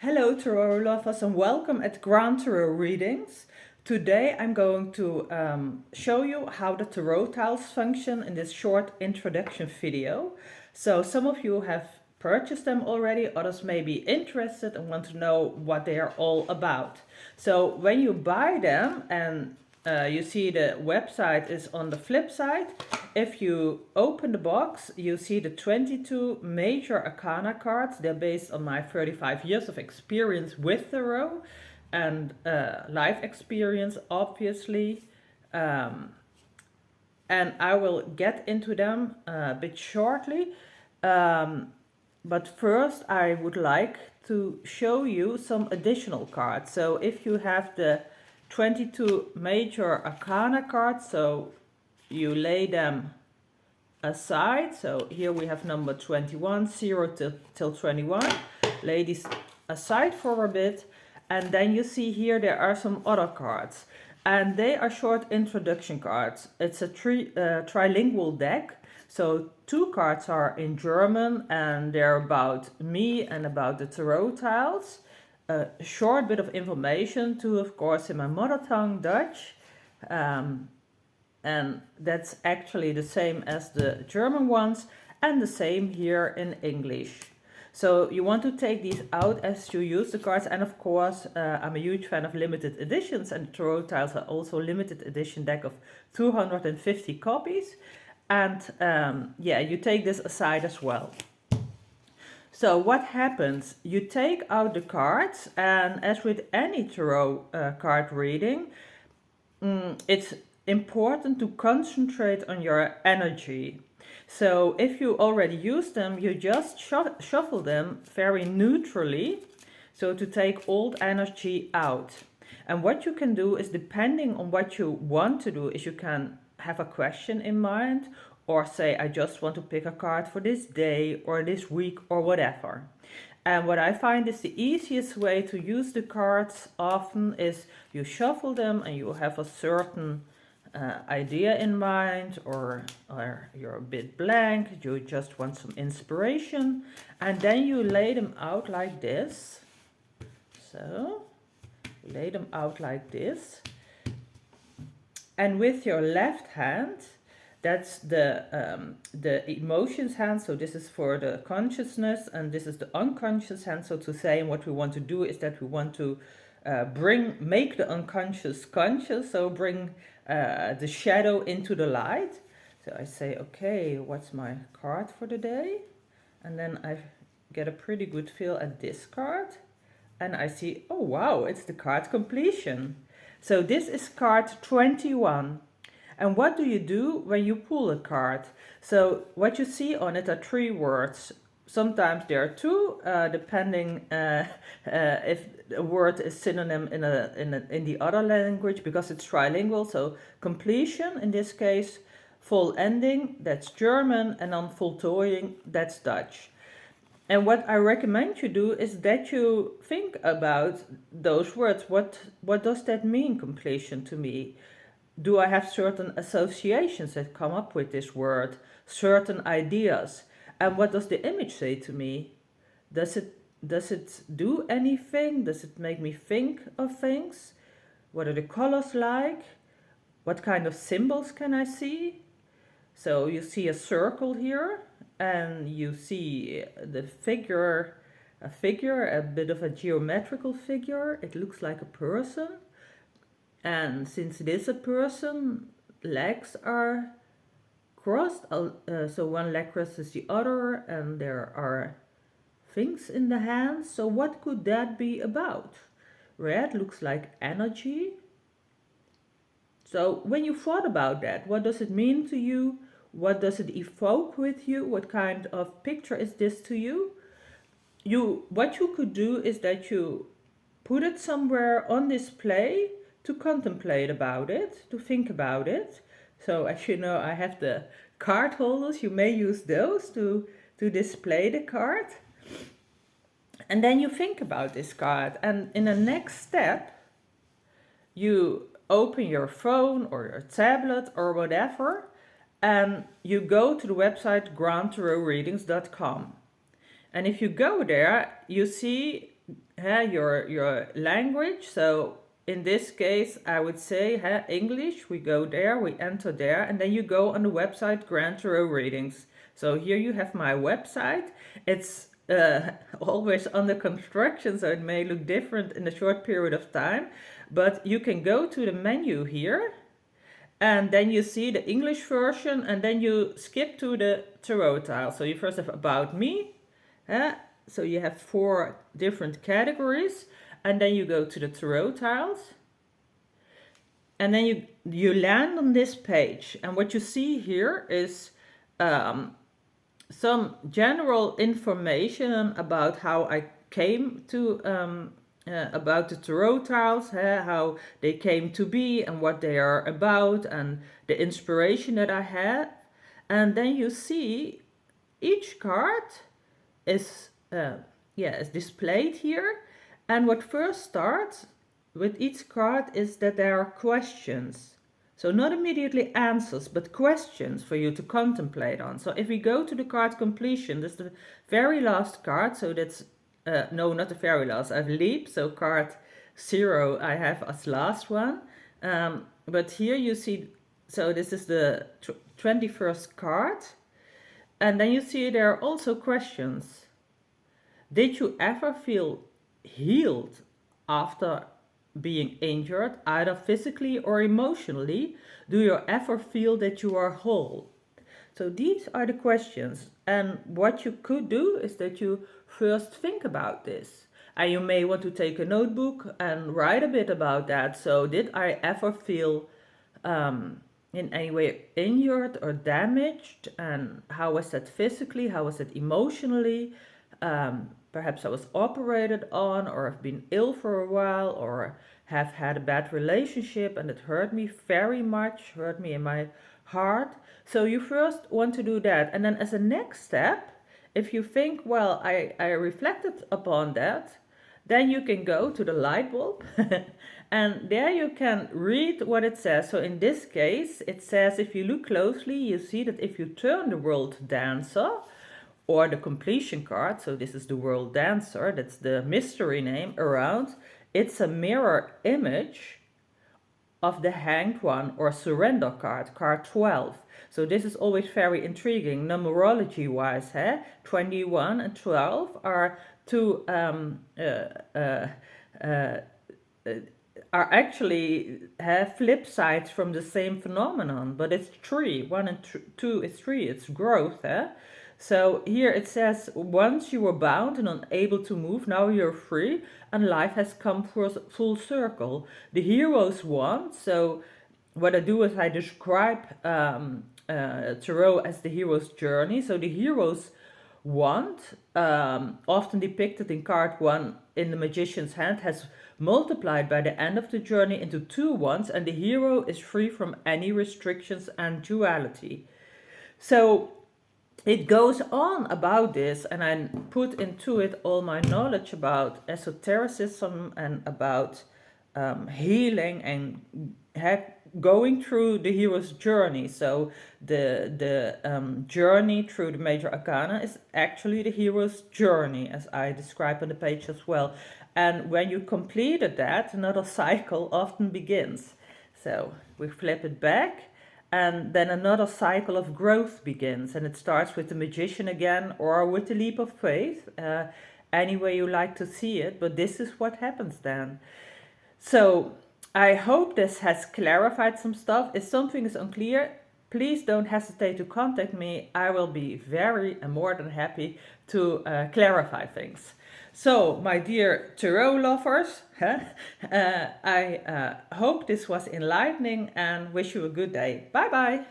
Hello Tarot lovers and welcome at Grand Tarot Readings. Today I'm going to show you how the tarot tiles function in this short introduction video. So some of you have purchased them already, others may be interested and want to know what they are all about. So when you buy them and you see the website is on the flip side. If you open the box, you see the 22 major arcana cards. They're based on my 35 years of experience with tarot and life experience, obviously. And I will get into them a bit shortly. But first, I would like to show you some additional cards. So if you have the 22 major arcana cards, so you lay them aside. So here we have number 21, 0 till 21. Lay these aside for a bit. And then you see here there are some other cards. And they are short introduction cards. It's a trilingual deck. So two cards are in German and they're about me and about the tarot tiles. A short bit of information too, of course, in my mother tongue, Dutch. And that's actually the same as the German ones and the same here in English. So you want to take these out as you use the cards. And of course, I'm a huge fan of limited editions, and the tarot tiles are also limited edition deck of 250 copies. And yeah, you take this aside as well. So what happens? You take out the cards, and as with any tarot card reading, it's important to concentrate on your energy. So if you already use them, you just shuffle them very neutrally, so to take old energy out. And what you can do is, depending on what you want to do, is you can have a question in mind, or say, I just want to pick a card for this day or this week or whatever. And what I find is the easiest way to use the cards often is you shuffle them and you have a certain idea in mind, or you're a bit blank, you just want some inspiration, and then you lay them out like this. So you lay them out like this, and with your left hand, that's the emotions hand, so this is for the consciousness, and this is the unconscious hand, so to say. And what we want to do is that we want to make the unconscious conscious, so bring the shadow into the light. So I say, okay, what's my card for the day? And then I get a pretty good feel at this card, and I see, oh wow, it's the card completion. So this is card 21. And what do you do when you pull a card? So what you see on it are three words. Sometimes there are two, depending if a word is synonym in the other language, because it's trilingual. So completion, in this case, full ending, that's German, and then voltooiing, that's Dutch. And what I recommend you do is that you think about those words. What does that mean, completion, to me? Do I have certain associations that come up with this word, certain ideas? And what does the image say to me? Does it do anything? Does it make me think of things? What are the colors like? What kind of symbols can I see? So you see a circle here, and you see the figure, a bit of a geometrical figure. It looks like a person. And since it is a person, legs are crossed, so one leg crosses the other, and there are things in the hands. So what could that be about? Red looks like energy. So when you thought about that, what does it mean to you? What does it evoke with you? What kind of picture is this to you? What you could do is that you put it somewhere on display to contemplate about it, to think about it. So as you know, I have the card holders. You may use those to display the card. And then you think about this card. And in the next step, you open your phone or your tablet or whatever, and you go to the website grandtarotreadings.com. And if you go there, you see your language. So in this case, I would say English. We go there, we enter there, and then you go on the website Grand Tarot Readings. So here you have my website. It's always under construction, so it may look different in a short period of time. But you can go to the menu here, and then you see the English version, and then you skip to the tarot tile. So you first have About Me. So you have 4 different categories, and then you go to the tarot tiles. And then you land on this page, and what you see here is some general information about how I came to about the tarot tiles, how they came to be and what they are about, and the inspiration that I had. And then you see each card is is displayed here, and what first starts with each card is that there are questions. So not immediately answers, but questions for you to contemplate on. So if we go to the card Completion, this is the very last card. So that's, no, not the very last. I've Leap, so card 0 I have as last one. But here you see, so this is the 21st card. And then you see there are also questions. Did you ever feel healed after being injured, either physically or emotionally? Do you ever feel that you are whole? So these are the questions, and what you could do is that you first think about this, and you may want to take a notebook and write a bit about that. So did I ever feel in any way injured or damaged, and how was that physically, how was it emotionally? Perhaps I was operated on, or have been ill for a while, or have had a bad relationship and it hurt me very much, hurt me in my heart. So you first want to do that. And then as a next step, if you think, well, I reflected upon that, then you can go to the light bulb and there you can read what it says. So in this case, it says, if you look closely, you see that if you turn the World Dancer, or the Completion card, so this is the World Dancer, that's the mystery name, around, it's a mirror image of the Hanged One or Surrender card, card 12. So this is always very intriguing, numerology wise. 21 and 12 are two are actually have flip sides from the same phenomenon, but it's 3. 1 and 2 is 3, it's growth. So here it says, once you were bound and unable to move, now you're free and life has come full circle. The hero's wand, so what I do is I describe tarot as the hero's journey. So the hero's wand, often depicted in card 1 in the magician's hand, has multiplied by the end of the journey into 2 wands, and the hero is free from any restrictions and duality. So it goes on about this, and I put into it all my knowledge about esotericism and about healing and going through the hero's journey. So the journey through the major arcana is actually the hero's journey, as I describe on the page as well. And when you completed that, another cycle often begins. So we flip it back, and then another cycle of growth begins, and it starts with the magician again, or with the leap of faith, any way you like to see it, but this is what happens then. So I hope this has clarified some stuff. If something is unclear, please don't hesitate to contact me. I will be very and more than happy to clarify things. So, my dear tarot lovers, I hope this was enlightening and wish you a good day. Bye bye.